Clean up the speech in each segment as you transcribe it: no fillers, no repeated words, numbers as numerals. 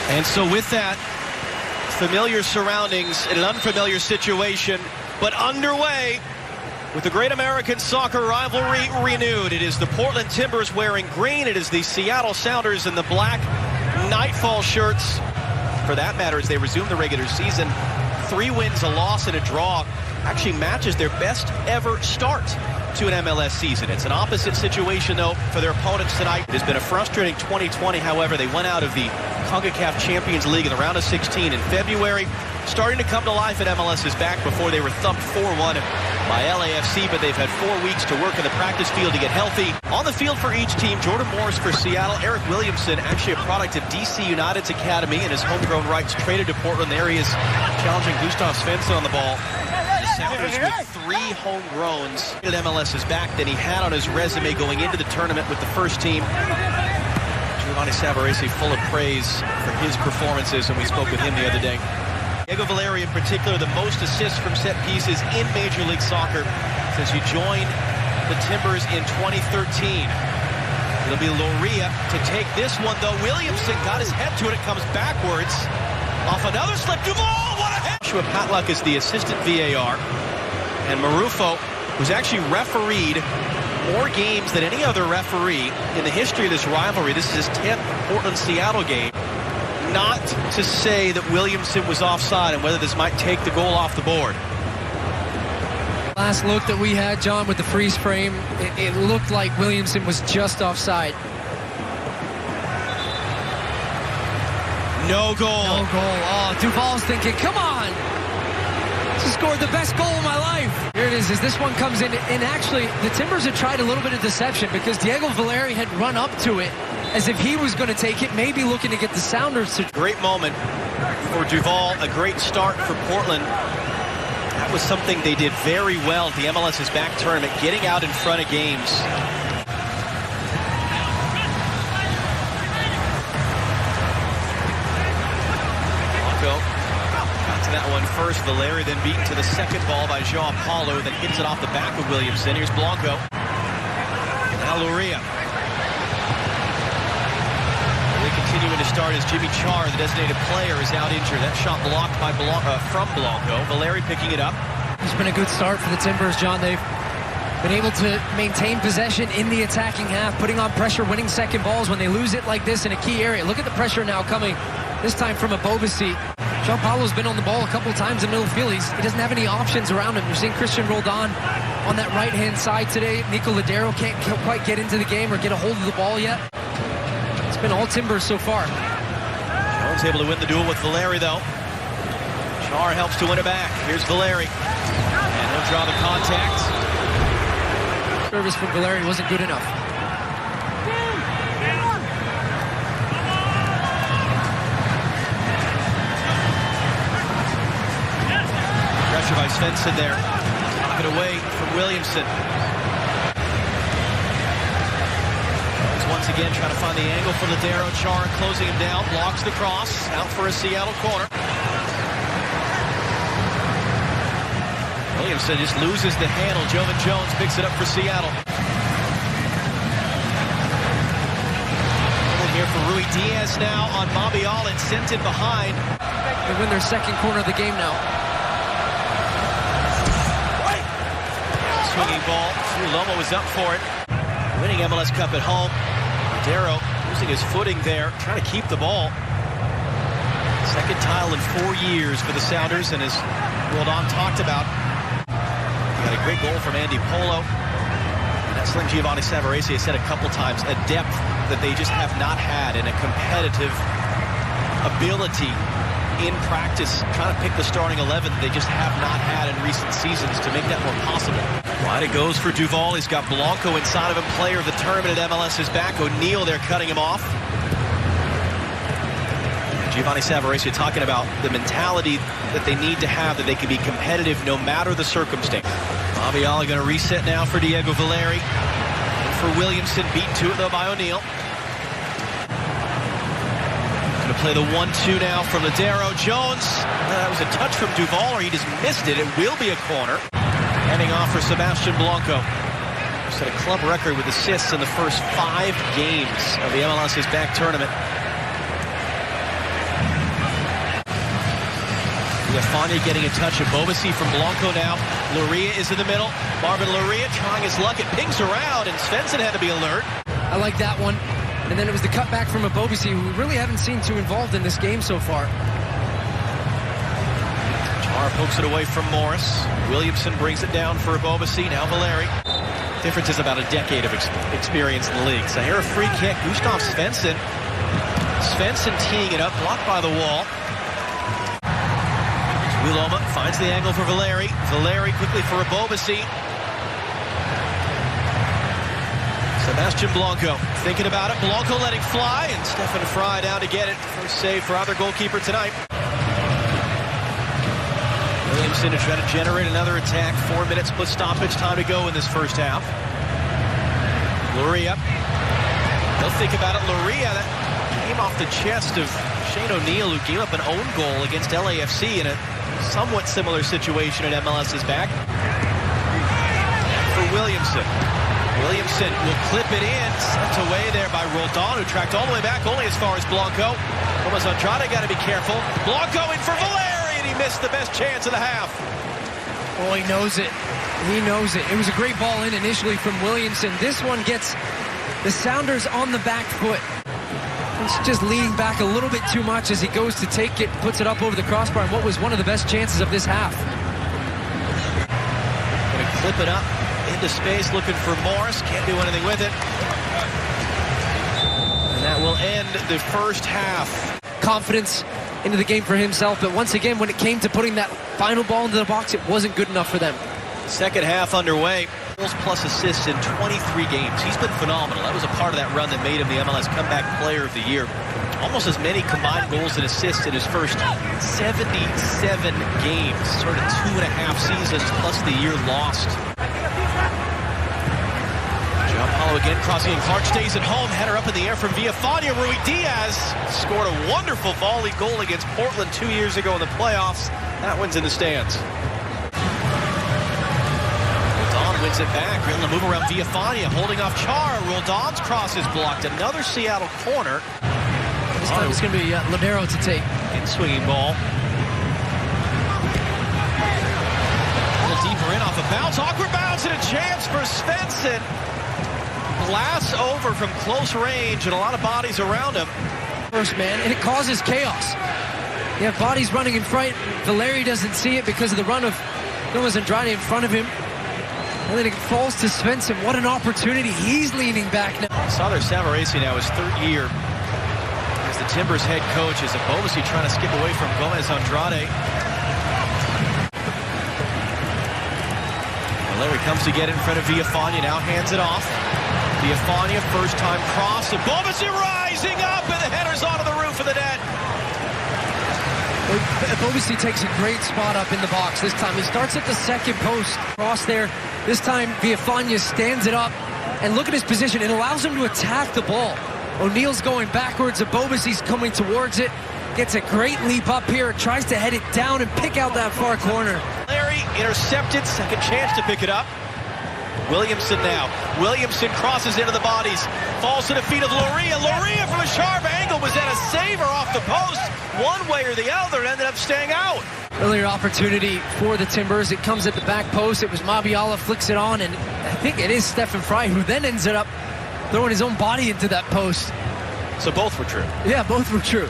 And so with that, familiar surroundings in an unfamiliar situation, but underway with the great American soccer rivalry renewed. It is the Portland Timbers wearing green. It is the Seattle Sounders in the black nightfall shirts. For that matter, as they resume the regular season, 3 wins, a loss, and a draw actually matches their best ever start to an MLS season. It's an opposite situation, though, for their opponents tonight. It has been a frustrating 2020. However, they went out of the CONCACAF Champions League in the round of 16 in February. Starting to come to life at MLS's back before they were thumped 4-1 by LAFC, but they've had 4 weeks to work in the practice field to get healthy. On the field for each team, Jordan Morris for Seattle, Eric Williamson, actually a product of DC United's academy and his homegrown rights, traded to Portland. There he is challenging Gustav Svensson on the ball. The Sounders with 3 homegrowns at MLS's back than he had on his resume going into the tournament with the first team. Giovanni Savarese full of praise for his performances, and we spoke with him the other day. Diego Valeri in particular, the most assists from set pieces in Major League Soccer since he joined the Timbers in 2013. It'll be Loria to take this one, though. Williamson got his head to it. It comes backwards. Off another slip. Duvall, what a hit! Joshua Patluck is the assistant VAR. And Marufo, who's actually refereed more games than any other referee in the history of this rivalry. This is his 10th Portland-Seattle game. Not to say that Williamson was offside and whether this might take the goal off the board. Last look that we had, John, with the freeze frame, it looked like Williamson was just offside. No goal. No goal. Oh, Duvall's thinking, come on. Just scored the best goal of my life. Here it is, as this one comes in. And actually, the Timbers had tried a little bit of deception because Diego Valeri had run up to it as if he was going to take it, maybe looking to get the Sounders to... Great moment for Duvall, a great start for Portland. That was something they did very well at the MLS's back tournament, getting out in front of games. Blanco got to that one first. Valeri then beaten to the second ball by João Paulo, then hits it off the back of Williamson. Here's Blanco. Now Loria. Continuing to start as Jimmy Char, the designated player, is out injured. That shot blocked by from Blanco. Valeri picking it up. It's been a good start for the Timbers, John. They've been able to maintain possession in the attacking half, putting on pressure, winning second balls when they lose it like this in a key area. Look at the pressure now coming, this time from a Bobasi. João Paulo's been on the ball a couple times in middle field. He doesn't have any options around him. You're seeing Christian Roldan on that right-hand side today. Nico Ladero can't quite get into the game or get a hold of the ball yet. It's been all Timbers so far. Jones able to win the duel with Valeri, though. Char helps to win it back. Here's Valeri. And he'll draw the contact. Service from Valeri wasn't good enough. Pressure by Svensson there. Knock it away from Williamson. Once again, trying to find the angle for Ladero. Char closing him down, blocks the cross, out for a Seattle corner. Williamson just loses the handle. Jovan Jones picks it up for Seattle. And here for Rui Diaz now on Bobby Allen, sent in behind. They win their second corner of the game now. Swinging ball. Lomo was up for it. Winning MLS Cup at home. Ladero losing his footing there, trying to keep the ball. Second title in 4 years for the Sounders, and as Roldan talked about, got a great goal from Andy Polo. And that's Slim Giovanni Savarese has said a couple times, a depth that they just have not had, and a competitive ability in practice, trying to pick the starting 11 that they just have not had in recent seasons to make that more possible. Wide it goes for Duvall. He's got Blanco inside of him, player of the tournament at MLS's back. O'Neal there cutting him off. Giovanni Savarese talking about the mentality that they need to have, that they can be competitive no matter the circumstance. Bobby Allen going to reset now for Diego Valeri. And for Williamson, beaten to it though by O'Neal. Going to play the 1-2 now from Ladero. Jones, that was a touch from Duvall, or he just missed it. It will be a corner. Heading off for Sebastian Blanco. Set a club record with assists in the first 5 games of the MLS's back tournament. Viafania getting a touch of Bobasi from Blanco now. Luria is in the middle. Marvin Luria trying his luck. It pings around, and Svensson had to be alert. I like that one. And then it was the cutback from a Bobasi, who we really haven't seen too involved in this game so far. Chara pokes it away from Morris. Williamson brings it down for a Bobasi. Now Valeri. Difference is about a decade of experience in the league. So here a free kick. Gustav Svensson. Svensson teeing it up, blocked by the wall. Wiloma finds the angle for Valeri. Valeri quickly for a Bobasi. Sebastian Blanco thinking about it. Blanco letting fly, and Stefan Frey down to get it. First save for either goalkeeper tonight. Williamson to try to generate another attack. 4 minutes plus stoppage time to go in this first half. Luria. They'll think about it. Luria, that came off the chest of Shane O'Neill, who gave up an own goal against LAFC in a somewhat similar situation at MLS's back. For Williamson. Williamson will clip it in, sent away there by Roldan, who tracked all the way back, only as far as Blanco. Thomas Andrade got to be careful. Blanco in for Valeri, and he missed the best chance of the half. Oh, he knows it. He knows it. It was a great ball in initially from Williamson. This one gets the Sounders on the back foot. He's just leaning back a little bit too much as he goes to take it, puts it up over the crossbar, and what was one of the best chances of this half. Gonna clip it up into space, looking for Morris. Can't do anything with it. And that will end the first half. Confidence into the game for himself, but once again, when it came to putting that final ball into the box, it wasn't good enough for them. Second half underway. Goals plus assists in 23 games. He's been phenomenal. That was a part of that run that made him the MLS Comeback Player of the Year. Almost as many combined goals and assists in his first 77 games. Sort of 2.5 seasons plus the year lost. John Paulo again crossing, and Clark stays at home. Header up in the air from Viafania. Rui Diaz scored a wonderful volley goal against Portland 2 years ago in the playoffs. That one's in the stands. Roldan wins it back. Able to move around Viafania, holding off Chara. Roldan's cross is blocked. Another Seattle corner. This time it's going to be Ladero to take. In swinging ball. A little deeper in off a bounce. Awkward bounce and a chance for Svensson. Glass over from close range and a lot of bodies around him. First man, and it causes chaos. You have bodies running in front. Valeri doesn't see it because of the run of Thomas Andrade in front of him. And then it falls to Svensson. What an opportunity. He's leaning back now. Sather Savarese now his third year as the Timbers head coach. As Bobasi trying to skip away from Gomez Andrade. Valeri comes to get it in front of Viafania. Now hands it off. Viafania, first time cross. And Bobasi rising up, and the header's onto the roof of the net. Bobasi takes a great spot up in the box this time. He starts at the second post. Cross there. This time, Viafania stands it up. And look at his position. It allows him to attack the ball. O'Neill's going backwards. Bobasi's coming towards it. Gets a great leap up here. Tries to head it down and pick out that far corner. Larry intercepted. Second chance to pick it up. Williamson now. Williamson crosses into the bodies. Falls to the feet of Luria. Luria from a sharp angle. Was that a saver off the post? One way or the other, ended up staying out. Earlier opportunity for the Timbers. It comes at the back post. It was Mabiala, flicks it on, and I think it is Stefan Frey who then ends up throwing his own body into that post. So both were true. Yeah, both were true.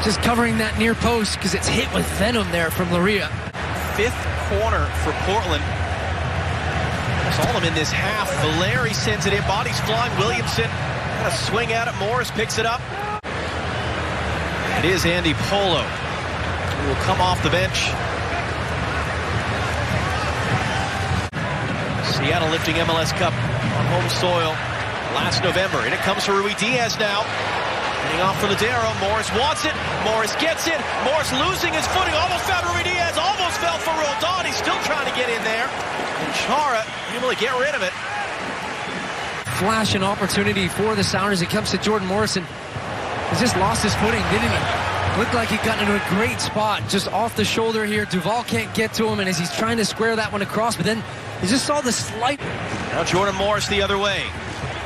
Just covering that near post because it's hit with venom there from Luria. Fifth corner for Portland. That's all of them in this half. Valeri sends it in. Bodies flying. Williamson kind of swing at it. Morris picks it up. It is Andy Polo who will come off the bench. Seattle lifting MLS Cup on home soil last November. And it comes for Rui Diaz now. Heading off for Ladero. Morris wants it. Morris gets it. Morris losing his footing. Almost found Rui Diaz. Almost fell for Roldan. He's still trying to get in there. And Chara able to get rid of it. Flash an opportunity for the Sounders. It comes to Jordan Morrison. He's just lost his footing, didn't he? Looked like he got into a great spot. Just off the shoulder here. Duval can't get to him, and as he's trying to square that one across, but then he just saw the slight. Now Jordan Morris the other way.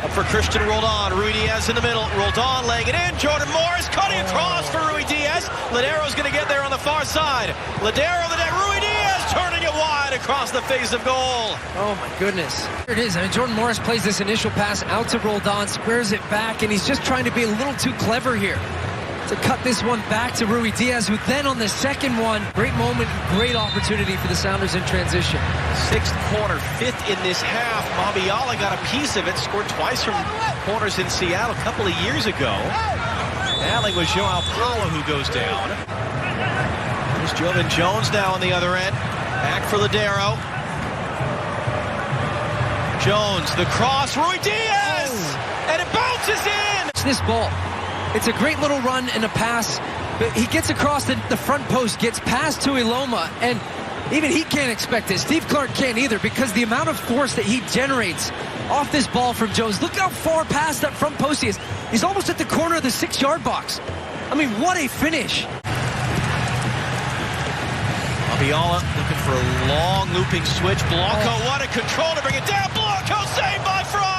Up for Christian Roldan. Rui Diaz in the middle. Roldan laying it in. Jordan Morris cutting across for Rui Diaz. pass. Ladero's going to get there on the far side. Ladero, Rui Diaz turning it wide across the face of goal. Oh, my goodness. Here it is. I mean, Jordan Morris plays this initial pass out to Roldan, squares it back, and he's just trying to be a little too clever here to cut this one back to Rui Diaz, who then on the second one, great moment, great opportunity for the Sounders in transition. Sixth corner, fifth in this half. Mabiala got a piece of it, scored twice from corners in Seattle a couple of years ago. Battling with Joao Paulo, who goes down. There's Jovan Jones now on the other end. Back for Ladero. Jones, the cross, Rui Diaz! And it bounces in! It's this ball. It's a great little run and a pass, but he gets across the front post, gets past to Iloma, and even he can't expect it. Steve Clark can't either, because the amount of force that he generates off this ball from Jones. Look how far past that front post he is. He's almost at the corner of the 6-yard box. I mean, what a finish. Mabiala looking for a long looping switch. Blanco, what a control to bring it down. Blanco saved by Fry.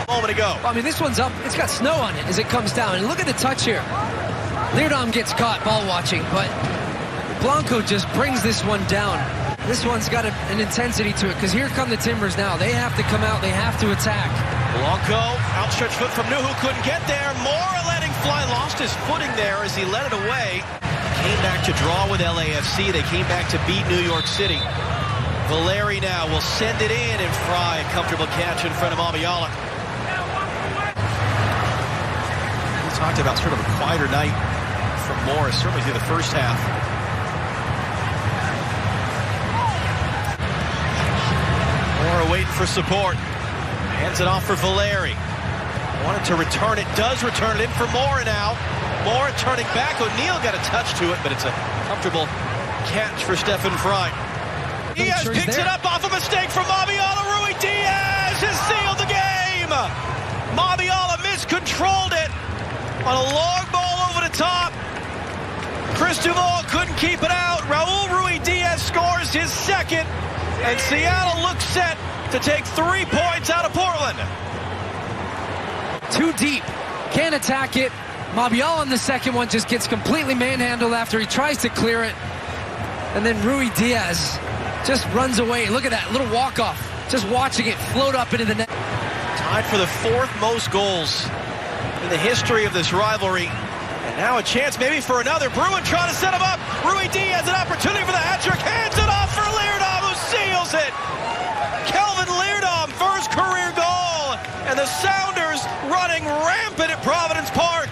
Moment ago. I mean, this one's up. It's got snow on it as it comes down. And look at the touch here. Leerdam gets caught ball watching, but Blanco just brings this one down. This one's got an intensity to it, because here come the Timbers now. They have to come out. They have to attack. Blanco, outstretched foot from Nuhu, couldn't get there. Mora letting fly, lost his footing there as he let it away. Came back to draw with LAFC. They came back to beat New York City. Valeri now will send it in, and Fry, a comfortable catch in front of Mabiala. We talked about sort of a quieter night from Morris, certainly through the first half. Mora waiting for support. Hands it off for Valeri. Wanted to return it, does return it in for Mora now. Mora turning back. O'Neal got a touch to it, but it's a comfortable catch for Stefan Fry. Diaz picks it up off a mistake from Mabiala. Rui Diaz has sealed the game. Mabiala miscontrolled it on a long ball over the top. Cristobal couldn't keep it out. Raul Rui Diaz scores his second, and Seattle looks set to take 3 points out of Portland. Too deep. Can't attack it. Mabiala on the second one just gets completely manhandled after he tries to clear it. And then Rui Diaz just runs away. Look at that little walk-off. Just watching it float up into the net. Tied for the fourth most goals in the history of this rivalry. And now a chance maybe for another. Bruin trying to set him up. Rui Diaz, an opportunity for the hat-trick. Hands it off for Leerdam, who seals it. Kelvin Leerdam, first career goal. And the Sounders running rampant at Providence Park.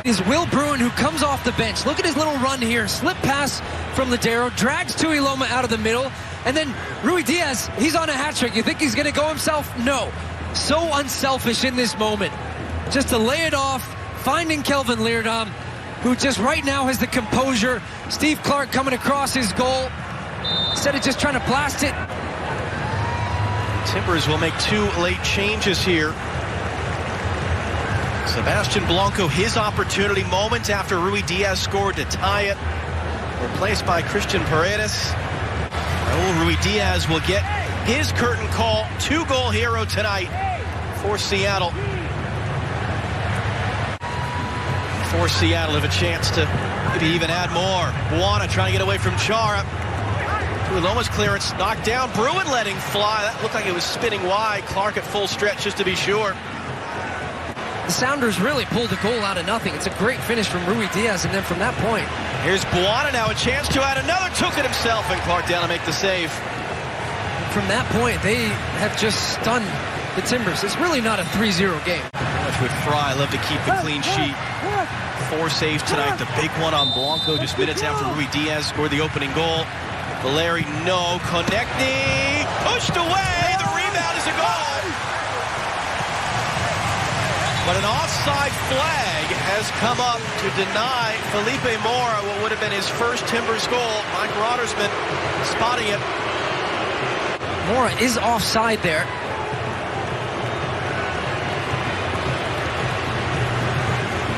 Is Will Bruin, who comes off the bench. Look at his little run here. Slip pass from Ladero, drags to Iloma out of the middle, and then Rui Diaz, he's on a hat trick. You think he's going to go himself? No. So unselfish in this moment. Just to lay it off, finding Kelvin Leerdam, who just right now has the composure. Steve Clark coming across his goal. Instead of just trying to blast it. Timbers will make 2 late changes here. Sebastian Blanco, his opportunity moments after Rui Diaz scored to tie it. Replaced by Christian Paredes. Raul Rui Diaz will get his curtain call. 2-goal hero tonight for Seattle. For Seattle have a chance to maybe even add more. Buana trying to get away from Chara. Iloma's clearance knocked down. Bruin letting fly. That looked like it was spinning wide. Clark at full stretch just to be sure. The Sounders really pulled a goal out of nothing. It's a great finish from Rui Diaz, and then from that point. Here's Buana now, a chance to add another. Took it himself, and Clark down to make the save. From that point, they have just stunned the Timbers. It's really not a 3-0 game. Much with Fry, love to keep the clean sheet. 4 saves tonight. The big one on Blanco just minutes after Rui Diaz scored the opening goal. Valeri, no. Connecting. Pushed away. The rebound is a goal. But an offside flag has come up to deny Felipe Mora what would have been his first Timbers goal. Mike Rodersman spotting it. Mora is offside there.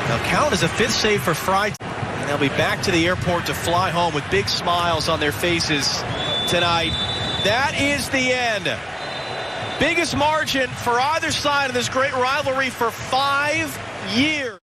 Now count as a 5th save for Fry. And they'll be back to the airport to fly home with big smiles on their faces tonight. That is the end. Biggest margin for either side of this great rivalry for 5 years.